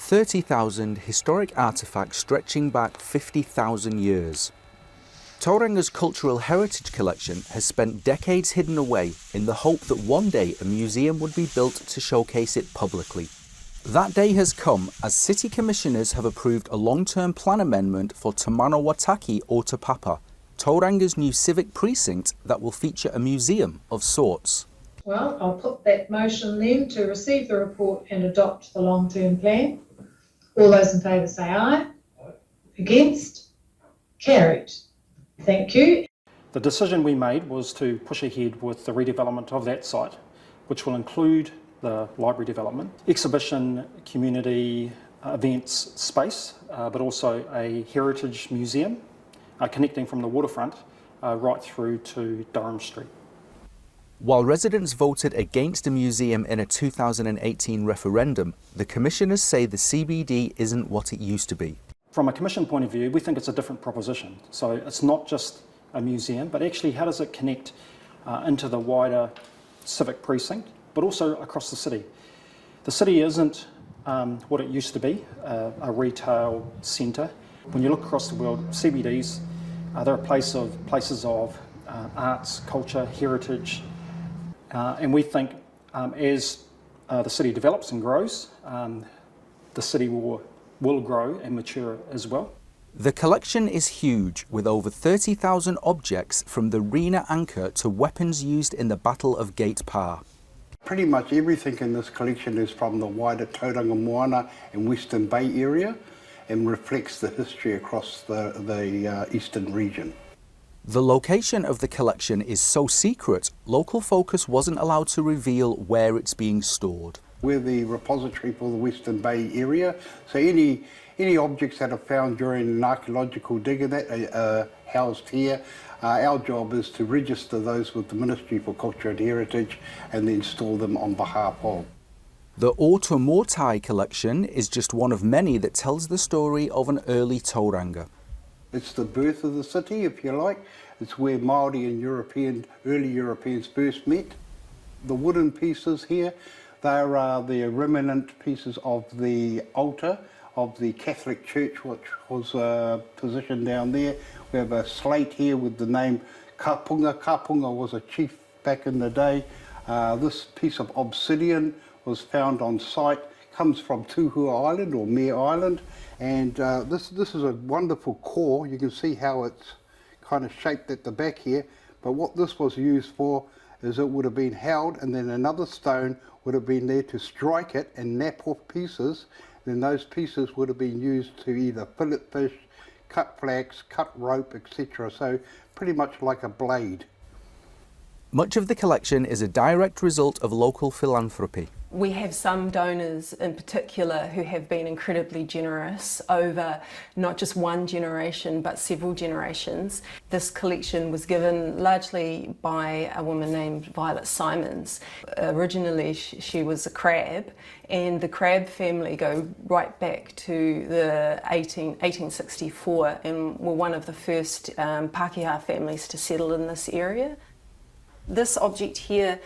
30,000 historic artefacts stretching back 50,000 years. Tauranga's cultural heritage collection has spent decades hidden away in the hope that one day a museum would be built to showcase it publicly. That day has come as City Commissioners have approved a long-term plan amendment for Te Manawataki o Te Papa, Tauranga's new civic precinct that will feature a museum of sorts. Well, I'll put that motion then to receive the report and adopt the long-term plan. All those in favour say aye. Against? Carried. Thank you. The decision we made was to push ahead with the redevelopment of that site, which will include the library development, exhibition, community events space, but also a heritage museum connecting from the waterfront right through to Durham Street. While residents voted against a museum in a 2018 referendum, the Commissioners say the CBD isn't what it used to be. From a Commission point of view, we think it's a different proposition. So it's not just a museum, but actually how does it connect into the wider civic precinct, but also across the city. The city isn't what it used to be, a retail centre. When you look across the world, CBDs, they're places of arts, culture, heritage, and we think as the city develops and grows, the city will grow and mature as well. The collection is huge, with over 30,000 objects from the Rena anchor to weapons used in the Battle of Gate Pa. Pretty much everything in this collection is from the wider Tauranga Moana and Western Bay area and reflects the history across the eastern region. The location of the collection is so secret, local focus wasn't allowed to reveal where it's being stored. We're the repository for the Western Bay area, so any objects that are found during an archaeological dig that are housed here, our job is to register those with the Ministry for Culture and Heritage and then store them on behalf of. The Otomotai collection is just one of many that tells the story of an early Tauranga. It's the birth of the city, if you like. It's where Māori and early Europeans first met. The wooden pieces here, they are the remnant pieces of the altar of the Catholic Church, which was positioned down there. We have a slate here with the name Kapunga. Kapunga was a chief back in the day. This piece of obsidian was found on site, comes from Tuhua Island or Mare Island, and this is a wonderful core. You can see how it's kind of shaped at the back here, but what this was used for is it would have been held and then another stone would have been there to strike it and nap off pieces. Then those pieces would have been used to either fillet fish, cut flax, cut rope, etc. So pretty much like a blade. Much of the collection is a direct result of local philanthropy. We have some donors in particular who have been incredibly generous over not just one generation but several generations. This collection was given largely by a woman named Violet Simons. Originally she was a crab, and the crab family go right back to the 1864 and were one of the first Pākehā families to settle in this area. This object here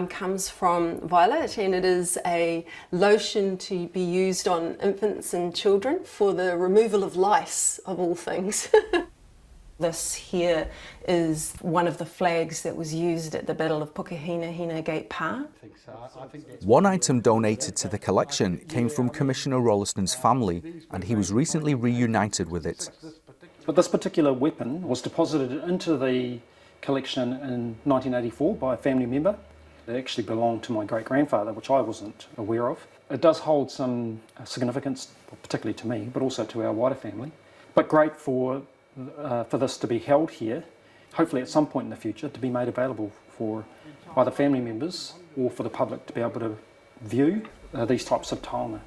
comes from Violet, and it is a lotion to be used on infants and children for the removal of lice, of all things. This here is one of the flags that was used at the Battle of Pukahina Gate Pa. One item donated to the collection came from Commissioner Rolliston's family, and he was recently reunited with it. But this particular weapon was deposited into the collection in 1984 by a family member. It actually belonged to my great-grandfather, which I wasn't aware of. It does hold some significance, particularly to me, but also to our wider family. But great for this to be held here, hopefully at some point in the future, to be made available for either family members or for the public to be able to view these types of taonga.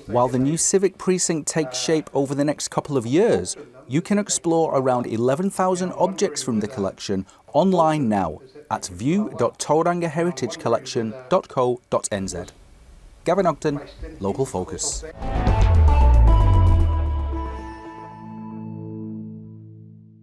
While the new civic precinct takes shape over the next couple of years, you can explore around 11,000 objects from the collection online now at view.taurangaheritagecollection.co.nz. Gavin Ogden, Local Focus.